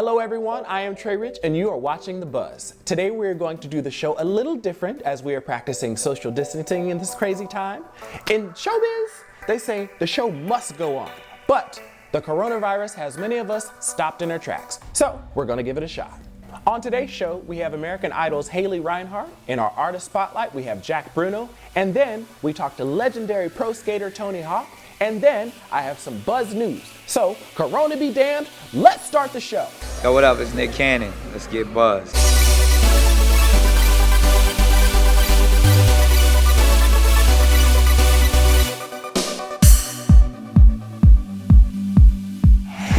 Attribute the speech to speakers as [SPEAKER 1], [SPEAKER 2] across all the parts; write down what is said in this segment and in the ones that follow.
[SPEAKER 1] Hello everyone, I am Trey Rich and you are watching The Buzz. Today we are going to do the show a little different as we are practicing social distancing in this crazy time. In showbiz, they say the show must go on, but the coronavirus has many of us stopped in our tracks, so we're going to give it a shot. On today's show, we have American Idol's Reinhart. In our artist spotlight, we have Bruno. And then we talk to legendary pro skater Tony Hawk. And then I have some Buzz news. So, Corona be damned, let's start the show.
[SPEAKER 2] Yo, what up? It's Nick Cannon. Let's get buzzed.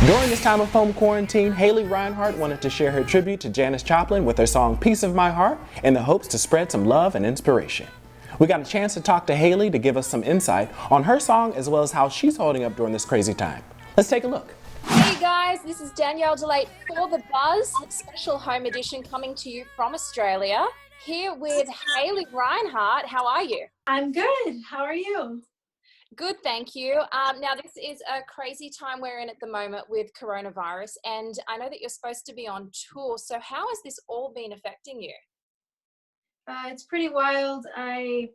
[SPEAKER 1] During this time of home quarantine, Reinhart wanted to share her tribute to Janis Joplin with her song Piece of My Heart in the hopes to spread some love and inspiration. We got a chance to talk to Haley to give us some insight on her song as well as how she's holding up during this crazy time. Let's take a look.
[SPEAKER 3] Hey guys, this is Danielle DeLate for The Buzz, special home edition coming to you from Australia. Here with Reinhart. How are you?
[SPEAKER 4] I'm good. How are you?
[SPEAKER 3] Good, thank you. Now, this is a crazy time we're in at the moment with coronavirus, and I know that you're supposed to be on tour. So how has this all been affecting you?
[SPEAKER 4] It's pretty wild. I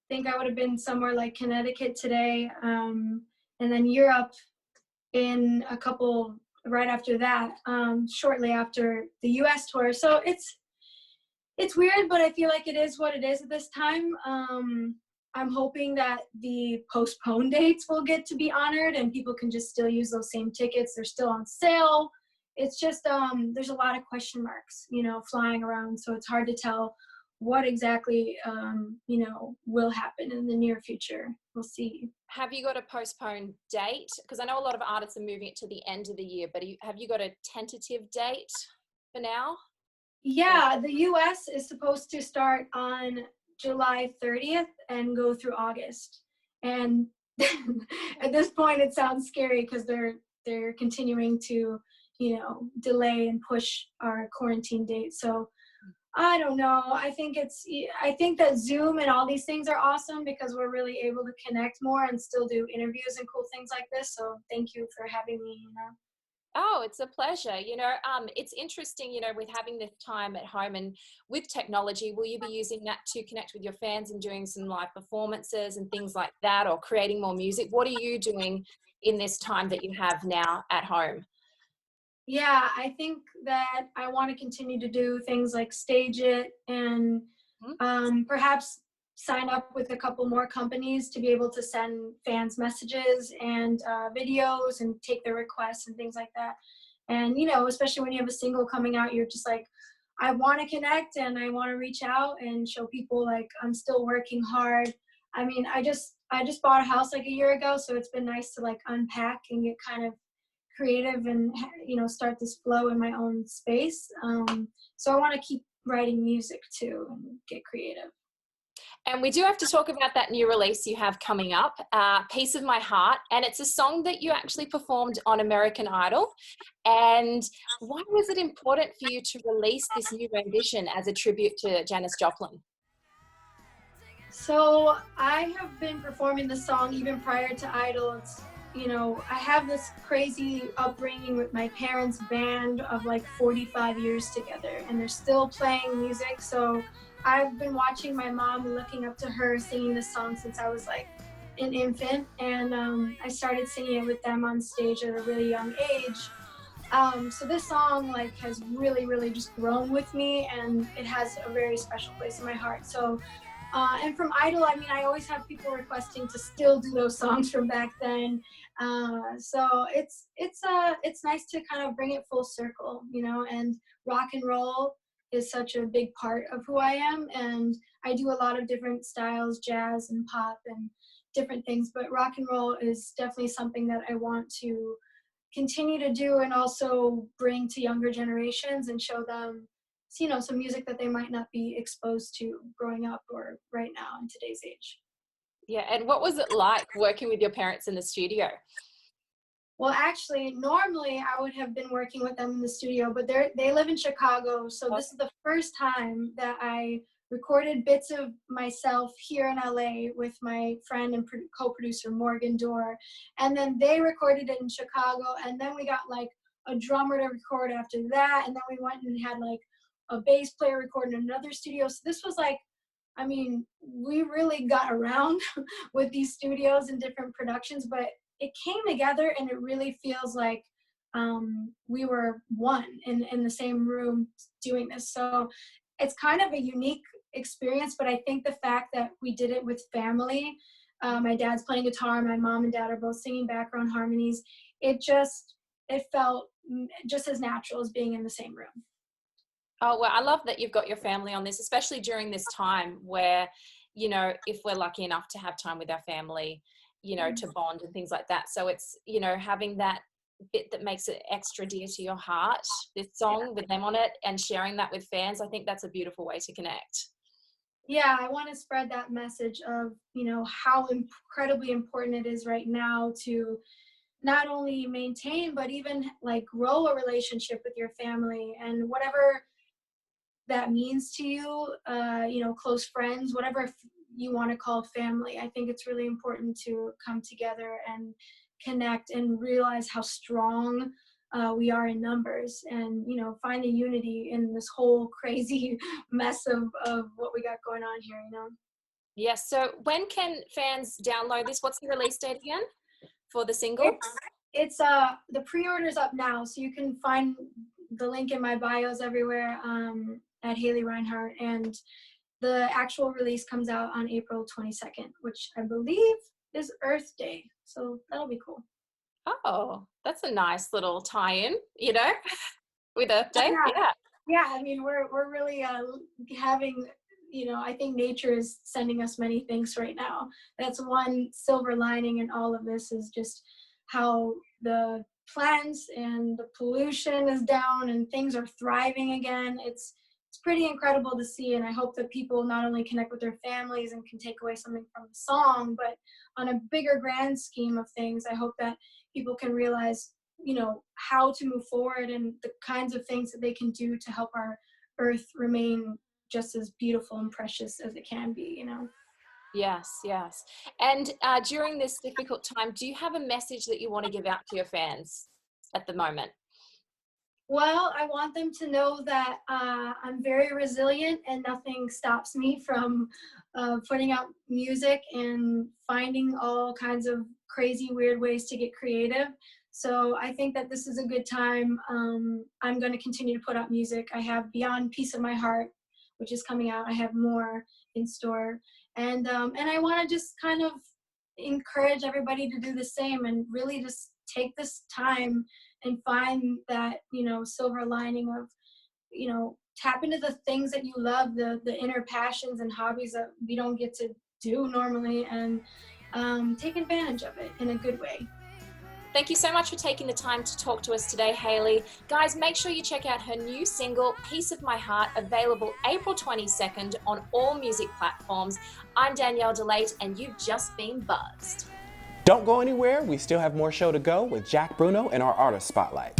[SPEAKER 4] think I would have been somewhere like Connecticut today, and then Europe in a couple right after that, shortly after the US tour. So it's weird, but I feel like it is what it is at this time. I'm hoping that the postponed dates will get to be honored and people can just still use those same tickets. They're still on sale. It's just, there's a lot of question marks, flying around. So it's hard to tell what exactly, will happen in the near future. We'll see.
[SPEAKER 3] Have you got a postponed date? Because I know a lot of artists are moving it to the end of the year, but have you got a tentative date for now?
[SPEAKER 4] Yeah, the US is supposed to start on July 30th and go through August. And at this point it sounds scary because they're continuing to, delay and push our quarantine date. So I don't know. I think that Zoom and all these things are awesome because we're really able to connect more and still do interviews and cool things like this. So thank you for having me,
[SPEAKER 3] Oh, it's a pleasure. It's interesting, with having this time at home and with technology, will you be using that to connect with your fans and doing some live performances and things like that, or creating more music? What are you doing in this time that you have now at home?
[SPEAKER 4] Yeah, I think that I want to continue to do things like stage it and perhaps sign up with a couple more companies to be able to send fans messages and videos and take their requests and things like that. And, especially when you have a single coming out, you're just like, I want to connect and I want to reach out and show people like I'm still working hard. I mean, I just bought a house like a year ago, so it's been nice to like unpack and get kind of creative and, start this flow in my own space. So I want to keep writing music too and get creative.
[SPEAKER 3] And we do have to talk about that new release you have coming up, Piece of My Heart. And it's a song that you actually performed on American Idol. And why was it important for you to release this new rendition as a tribute to Janis Joplin?
[SPEAKER 4] So I have been performing the song even prior to Idol. I have this crazy upbringing with my parents' band of like 45 years together, and they're still playing music. So I've been watching my mom and looking up to her singing this song since I was like an infant, and I started singing it with them on stage at a really young age. So this song like has really, really just grown with me, and it has a very special place in my heart. So, and from Idol, I mean, I always have people requesting to still do those songs from back then. So it's nice to kind of bring it full circle, and rock and roll is such a big part of who I am, and I do a lot of different styles, jazz and pop and different things, but rock and roll is definitely something that I want to continue to do and also bring to younger generations and show them, some music that they might not be exposed to growing up or right now in today's age.
[SPEAKER 3] Yeah, and what was it like working with your parents in the studio?
[SPEAKER 4] Well, actually, normally I would have been working with them in the studio, but they live in Chicago, so this is the first time that I recorded bits of myself here in LA with my friend and co-producer Morgan Dorr, and then they recorded it in Chicago, and then we got like a drummer to record after that, and then we went and had like a bass player record in another studio. So this was like, I mean, we really got around with these studios and different productions, but it came together and it really feels like we were one in the same room doing this. So it's kind of a unique experience, but I think the fact that we did it with family, my dad's playing guitar, my mom and dad are both singing background harmonies, it felt just as natural as being in the same room.
[SPEAKER 3] Oh, well, I love that you've got your family on this, especially during this time where, you know, if we're lucky enough to have time with our family, you know, to bond and things like that. So it's, you know, having that bit that makes it extra dear to your heart, this song with them on it, and sharing that with fans, I think that's a beautiful way to connect.
[SPEAKER 4] Yeah, I want to spread that message of, you know, how incredibly important it is right now to not only maintain, but even like grow a relationship with your family, and whatever that means to you, you know, close friends, whatever you want to call family. I think it's really important to come together and connect and realize how strong we are in numbers, and, you know, find the unity in this whole crazy mess of what we got going on here, you know?
[SPEAKER 3] Yes. So when can fans download this? What's the release date again for the single?
[SPEAKER 4] It's the pre-order's up now, so you can find the link in my bios everywhere at Haley Reinhart, and the actual release comes out on April 22nd, which I believe is Earth Day, so that'll be cool.
[SPEAKER 3] Oh, that's a nice little tie-in, you know, with Earth Day. Yeah.
[SPEAKER 4] Yeah, I mean, we're really having, you know, I think nature is sending us many things right now. That's one silver lining in all of this, is just how the plants and the pollution is down and things are thriving again. It's pretty incredible to see, and I hope that people not only connect with their families and can take away something from the song, but on a bigger grand scheme of things, I hope that people can realize, you know, how to move forward and the kinds of things that they can do to help our earth remain just as beautiful and precious as it can be, you know?
[SPEAKER 3] Yes, yes. And during this difficult time, do you have a message that you want to give out to your fans at the moment?
[SPEAKER 4] Well, I want them to know that I'm very resilient and nothing stops me from putting out music and finding all kinds of crazy, weird ways to get creative. So I think that this is a good time. I'm going to continue to put out music. I have Beyond Piece of My Heart, which is coming out. I have more in store. And I want to just kind of encourage everybody to do the same and really just take this time and find that, you know, silver lining of, you know, tap into the things that you love, the inner passions and hobbies that we don't get to do normally, and take advantage of it in a good way.
[SPEAKER 3] Thank you so much for taking the time to talk to us today, Haley. Guys, make sure you check out her new single, Piece of My Heart, available April 22nd on all music platforms. I'm Danielle DeLate, and you've just been buzzed.
[SPEAKER 1] Don't go anywhere. We still have more show to go with Jack Bruno in our Artist Spotlight.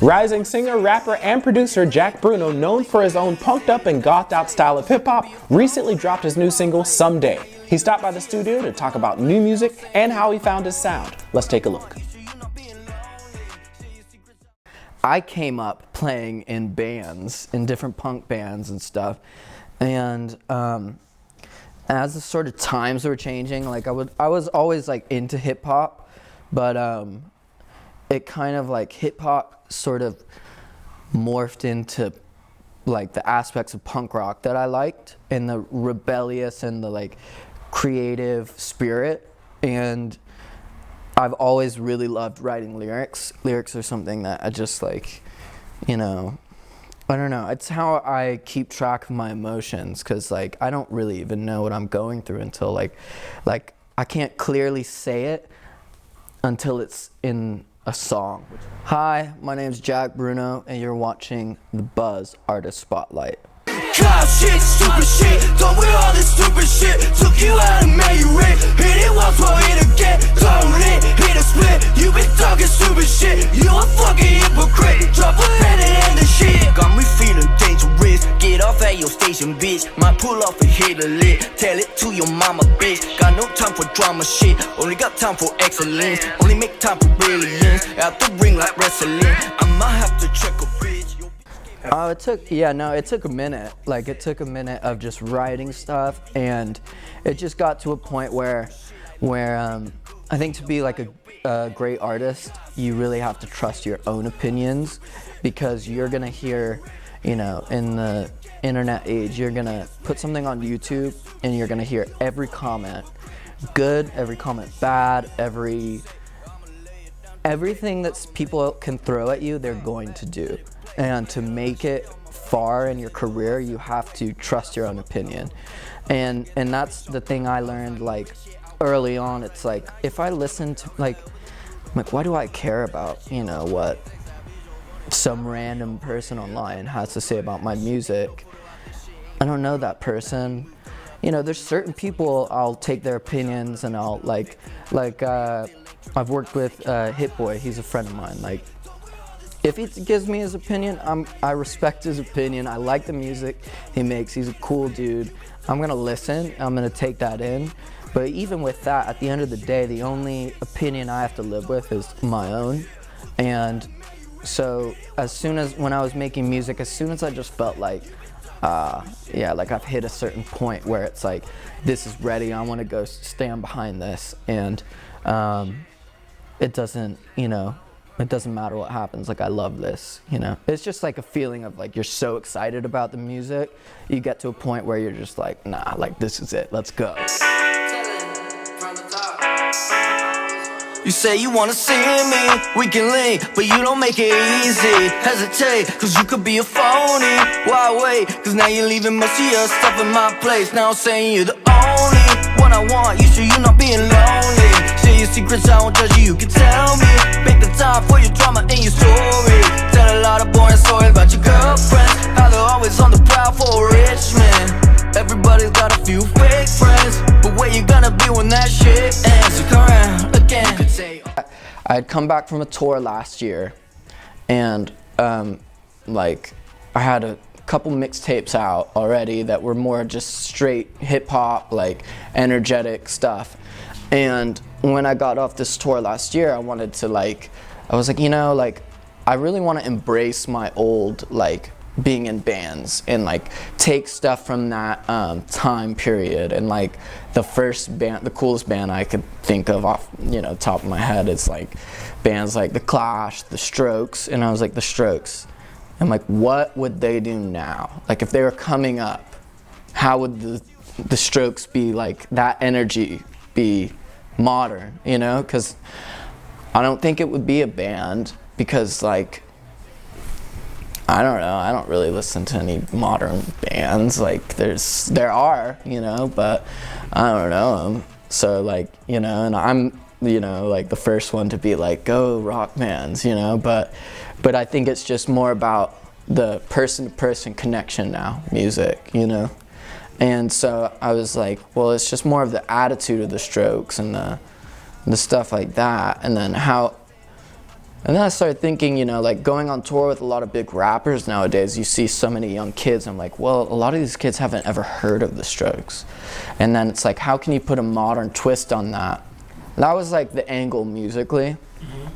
[SPEAKER 1] Rising singer, rapper, and producer Jack Bruno, known for his own punked up and gothed out style of hip hop, recently dropped his new single, Someday. He stopped by the studio to talk about new music and how he found his sound. Let's take a look.
[SPEAKER 5] I came up playing in bands, in different punk bands and stuff, and as the sort of times were changing, like I was always like into hip hop, but it kind of like hip hop sort of morphed into like the aspects of punk rock that I liked, and the rebellious and the like creative spirit. And I've always really loved writing lyrics. Lyrics are something that I just like, you know, I don't know. It's how I keep track of my emotions, because like I don't really even know what I'm going through until like I can't clearly say it until it's in a song. Hi, my name's Jack Bruno, and you're watching the Buzz Artist Spotlight.
[SPEAKER 6] cloud shit, stupid shit. Done with all this stupid shit. Took you out and made you rich. Hit it once, won't hit again. Don't hit a split. You been talking stupid shit. You a fucking hypocrite. Drop a penny in the shit. Got me feeling dangerous. Get off at your station, bitch. Might pull off and hit a lick. Tell it to your mama, bitch. Got no time for drama shit. Only got time for excellence. Only make time for brilliance. Out the ring like wrestling. I might have to check a bitch.
[SPEAKER 5] It took a minute. Like, it took a minute of just writing stuff, and it just got to a point where I think to be like a great artist, you really have to trust your own opinions, because you're gonna hear, in the internet age, you're gonna put something on YouTube and you're gonna hear every comment good, every comment bad, everything that people can throw at you, they're going to do. And to make it far in your career, you have to trust your own opinion. And that's the thing I learned, like, early on. It's like, if I listen to, like, why do I care about, what some random person online has to say about my music? I don't know that person. There's certain people, I'll take their opinions and I'll, I've worked with Hit Boy, he's a friend of mine. Like, if he gives me his opinion, I respect his opinion. I like the music he makes. He's a cool dude. I'm gonna listen. I'm gonna take that in. But even with that, at the end of the day, the only opinion I have to live with is my own. And so when I was making music, as soon as I just felt like, like I've hit a certain point where it's like, this is ready, I want to go stand behind this, and it doesn't matter what happens, like, I love this, It's just like a feeling of, like, you're so excited about the music, you get to a point where you're just like, nah, like, this is it, let's go.
[SPEAKER 6] You say you wanna see me, we can link, but you don't make it easy. Hesitate, cause you could be a phony. Why wait? Cause now you're leaving most of your stuff in my place. Now I'm saying you're the only one I want. You sure you're not being lonely? Share your secrets, I won't judge you, you can tell me. Make the time for your drama and your story. Tell a lot of boring stories about your girlfriends, how they're always on the prowl for a rich man. Everybody's got a few fake friends, but where you gonna be when that shit ends? So come around again.
[SPEAKER 5] I had come back from a tour last year, and I had a couple mixtapes out already that were more just straight hip-hop, like, energetic stuff. And when I got off this tour last year, I wanted to, I was like, I really want to embrace my old, being in bands and, take stuff from that time period. And, the first band, the coolest band I could think of off, top of my head is, bands like The Clash, The Strokes. And I was like, The Strokes. I'm like, what would they do now? If they were coming up, how would the Strokes be, that energy be modern, Because I don't think it would be a band, because, I don't know, I don't really listen to any modern bands. There are, but I don't know them. So, and I'm, the first one to be go rock bands, but I think it's just more about the person-to-person connection now, music, And so I was like, well, it's just more of the attitude of the Strokes and the stuff like that. And then I started thinking, going on tour with a lot of big rappers nowadays, you see so many young kids. I'm like, well, a lot of these kids haven't ever heard of the Strokes. And then it's like, how can you put a modern twist on that? That was the angle musically. Mm-hmm.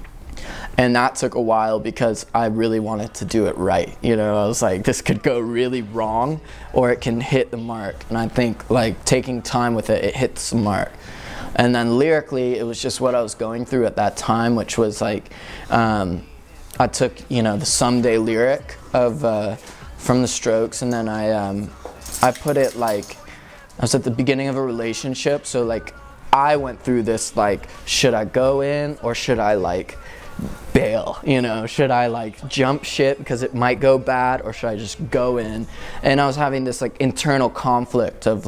[SPEAKER 5] And that took a while because I really wanted to do it right. I was like, this could go really wrong or it can hit the mark. And I think taking time with it, it hits the mark. And then lyrically, it was just what I was going through at that time, which was I took, the Someday lyric of from the Strokes, and then I put it I was at the beginning of a relationship, so I went through this should I go in or should I bail? Should I jump ship because it might go bad, or should I just go in? And I was having this internal conflict of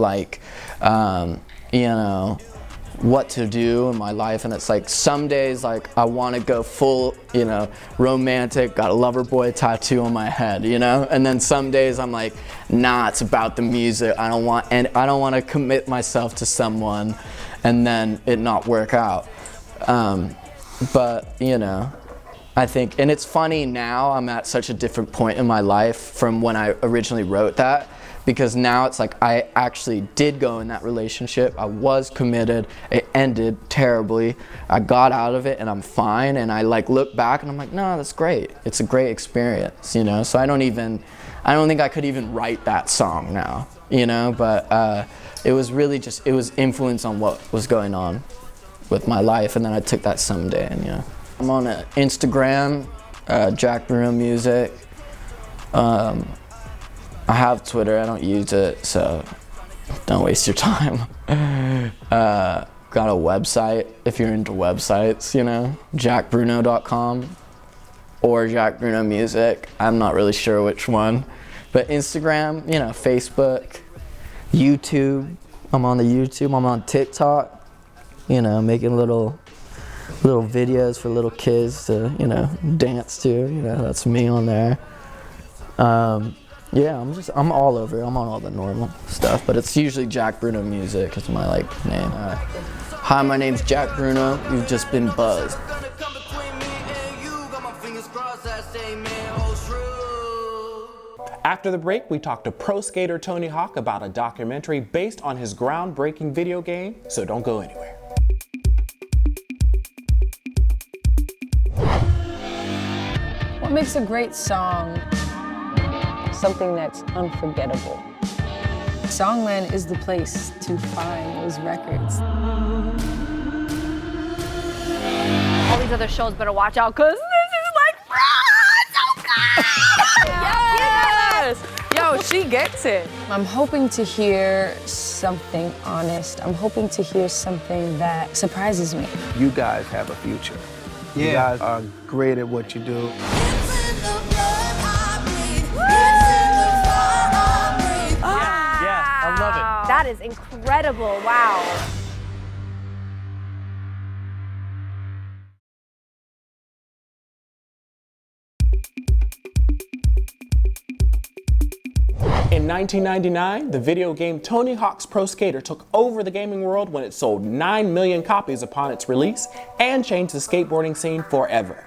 [SPEAKER 5] what to do in my life, and it's like some days like I want to go full, you know, romantic, got a lover boy tattoo on my head, you know, and then some days I'm like, nah, it's about the music. I don't want to commit myself to someone and then it not work out. But you know, I think, and it's funny now, I'm at such a different point in my life from when I originally wrote that, because now it's like I actually did go in that relationship. I was committed. It ended terribly. I got out of it and I'm fine. And I like look back and I'm like, no, that's great. It's a great experience, you know? So I don't think I could even write that song now, you know? But it was really just, it was influence on what was going on with my life. And then I took that someday, and you know. I'm on Instagram, Jack Bruno Music. I have Twitter, I don't use it, so don't waste your time. Got a website, if you're into websites, you know, jackbruno.com or Jack Bruno Music. I'm not really sure which one. But Instagram, you know, Facebook, YouTube. I'm on the YouTube, I'm on TikTok, you know, making little videos for little kids to, you know, dance to, you know, that's me on there. Yeah, I'm all over. I'm on all the normal stuff, but it's usually Jack Bruno Music is my like name. Hi, my name's Jack Bruno. You've just been buzzed.
[SPEAKER 1] After the break, we talked to pro skater Tony Hawk about a documentary based on his groundbreaking video game, so don't go anywhere.
[SPEAKER 7] What makes a great song? Something that's unforgettable. Songland is the place to find those records.
[SPEAKER 8] All these other shows better watch out, cause this is like, so good!
[SPEAKER 7] Yes! Yo, she gets it. I'm hoping to hear something honest. I'm hoping to hear something that surprises me.
[SPEAKER 9] You guys have a future.
[SPEAKER 10] Yeah.
[SPEAKER 9] You guys are great at what you do.
[SPEAKER 8] I love it. That is incredible, wow.
[SPEAKER 1] In 1999, the video game Tony Hawk's Pro Skater took over the gaming world when it sold 9 million copies upon its release and changed the skateboarding scene forever.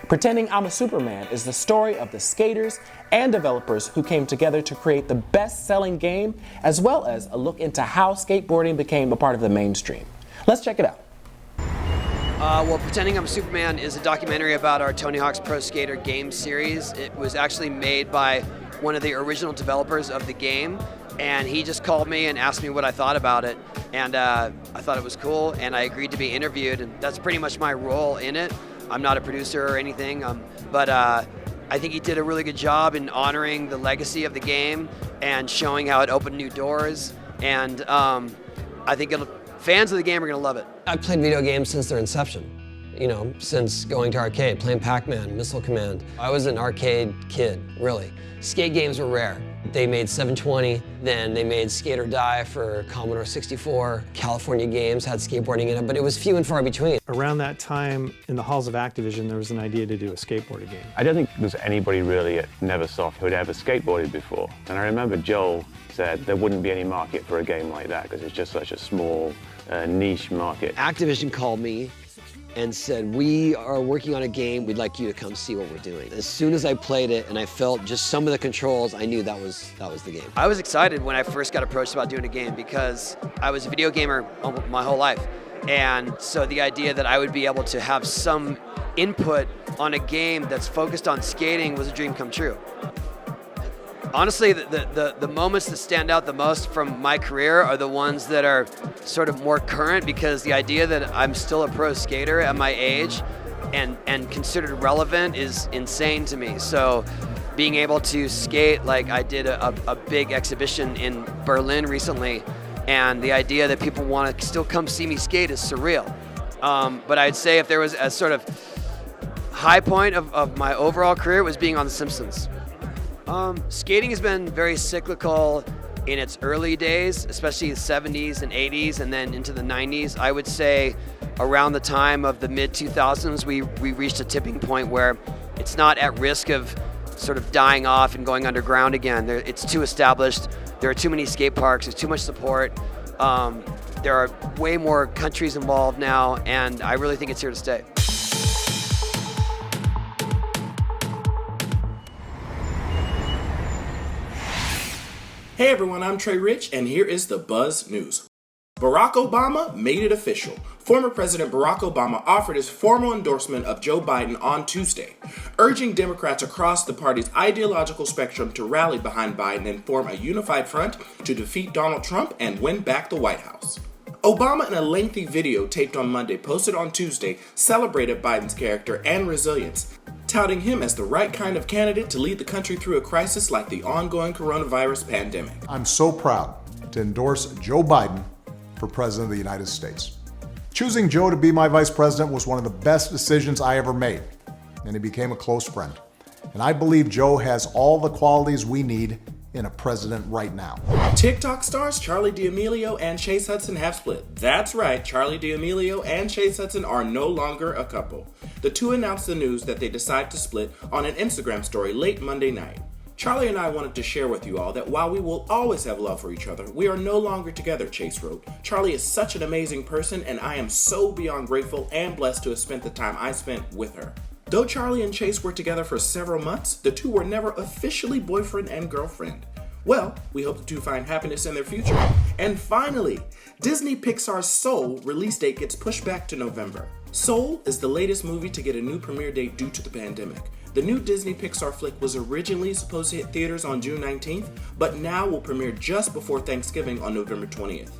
[SPEAKER 1] Pretending I'm a Superman is the story of the skaters and developers who came together to create the best-selling game, as well as a look into how skateboarding became a part of the mainstream. Let's check it out.
[SPEAKER 10] Well, Pretending I'm Superman is a documentary about our Tony Hawk's Pro Skater game series. It was actually made by one of the original developers of the game, and he just called me and asked me what I thought about it, and I thought it was cool, and I agreed to be interviewed, and that's pretty much my role in it. I'm not a producer or anything, but I think he did a really good job in honoring the legacy of the game and showing how it opened new doors, and I think fans of the game are going to love it.
[SPEAKER 11] I've played video games since their inception. You know, since going to arcade, playing Pac-Man, Missile Command. I was an arcade kid, really. Skate games were rare. They made 720, then they made Skate or Die for Commodore 64. California Games had skateboarding in it, but it was few and far between.
[SPEAKER 12] Around that time, in the halls of Activision, there was an idea to do a skateboarding game.
[SPEAKER 13] I don't think there's anybody really at Neversoft who'd ever skateboarded before. And I remember Joel said there wouldn't be any market for a game like that because it's just such a small, niche market.
[SPEAKER 11] Activision called me and said, we are working on a game, we'd like you to come see what we're doing. As soon as I played it and I felt just some of the controls, I knew that was the game.
[SPEAKER 10] I was excited when I first got approached about doing a game because I was a video gamer my whole life. And so the idea that I would be able to have some input on a game that's focused on skating was a dream come true. Honestly, the moments that stand out the most from my career are the ones that are sort of more current, because the idea that I'm still a pro skater at my age and considered relevant is insane to me. So being able to skate, like I did a big exhibition in Berlin recently, and the idea that people want to still come see me skate is surreal. But I'd say if there was a sort of high point of my overall career, it was being on The Simpsons. Skating has been very cyclical in its early days, especially the 70s and 80s and then into the 90s. I would say around the time of the mid-2000s, we reached a tipping point where it's not at risk of sort of dying off and going underground again. It's too established. There are too many skate parks. There's too much support. There are way more countries involved now, and I really think it's here to stay.
[SPEAKER 1] Hey everyone, I'm Trey Rich, and here is the Buzz News. Barack Obama made it official. Former President Barack Obama offered his formal endorsement of Joe Biden on Tuesday, urging Democrats across the party's ideological spectrum to rally behind Biden and form a unified front to defeat Donald Trump and win back the White House. Obama, in a lengthy video taped on Monday, posted on Tuesday, celebrated Biden's character and resilience, touting him as the right kind of candidate to lead the country through a crisis like the ongoing coronavirus pandemic.
[SPEAKER 14] I'm so proud to endorse Joe Biden for President of the United States. Choosing Joe to be my vice president was one of the best decisions I ever made, and he became a close friend. And I believe Joe has all the qualities we need in a president right now.
[SPEAKER 1] TikTok stars Charli D'Amelio and Chase Hudson have split. That's right, Charli D'Amelio and Chase Hudson are no longer a couple. The two announced the news that they decided to split on an Instagram story late Monday night. Charli and I wanted to share with you all that while we will always have love for each other, we are no longer together, Chase wrote. Charli is such an amazing person, and I am so beyond grateful and blessed to have spent the time I spent with her. Though Charli and Chase were together for several months, the two were never officially boyfriend and girlfriend. Well, we hope the two find happiness in their future. And finally, Disney Pixar's Soul release date gets pushed back to November. Soul is the latest movie to get a new premiere date due to the pandemic. The new Disney Pixar flick was originally supposed to hit theaters on June 19th, but now will premiere just before Thanksgiving on November 20th.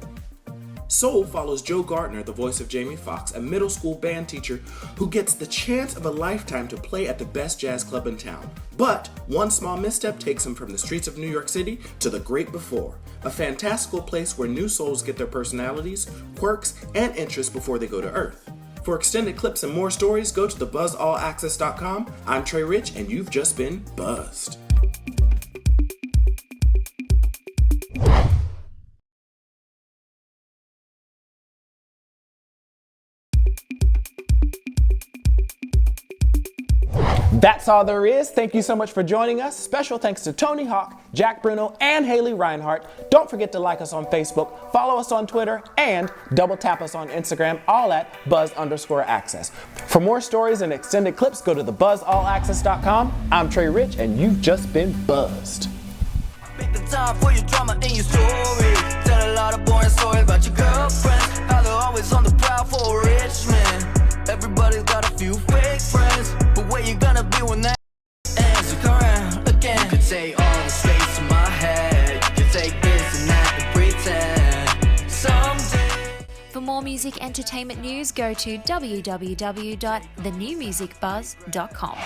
[SPEAKER 1] Soul follows Joe Gardner, the voice of Jamie Foxx, a middle school band teacher who gets the chance of a lifetime to play at the best jazz club in town. But one small misstep takes him from the streets of New York City to the great before, a fantastical place where new souls get their personalities, quirks, and interests before they go to Earth. For extended clips and more stories, go to thebuzzallaccess.com. I'm Trey Rich, and you've just been buzzed. That's all there is. Thank you so much for joining us. Special thanks to Tony Hawk, Jack Bruno, and Haley Reinhart. Don't forget to like us on Facebook, follow us on Twitter, and double tap us on Instagram, all at buzz_access. For more stories and extended clips, go to thebuzzallaccess.com. I'm Trey Rich, and you've just been buzzed.
[SPEAKER 6] Make the time for your drama and your story. Tell a lot of boring stories about your girlfriends, how they're always on the prowl for a rich man. Everybody's got a few fake friends, but where you gonna be when that ends? You come around again. You could take all the space in my head. You could take this and that and pretend someday.
[SPEAKER 15] For more music entertainment news, go to www.thenewmusicbuzz.com.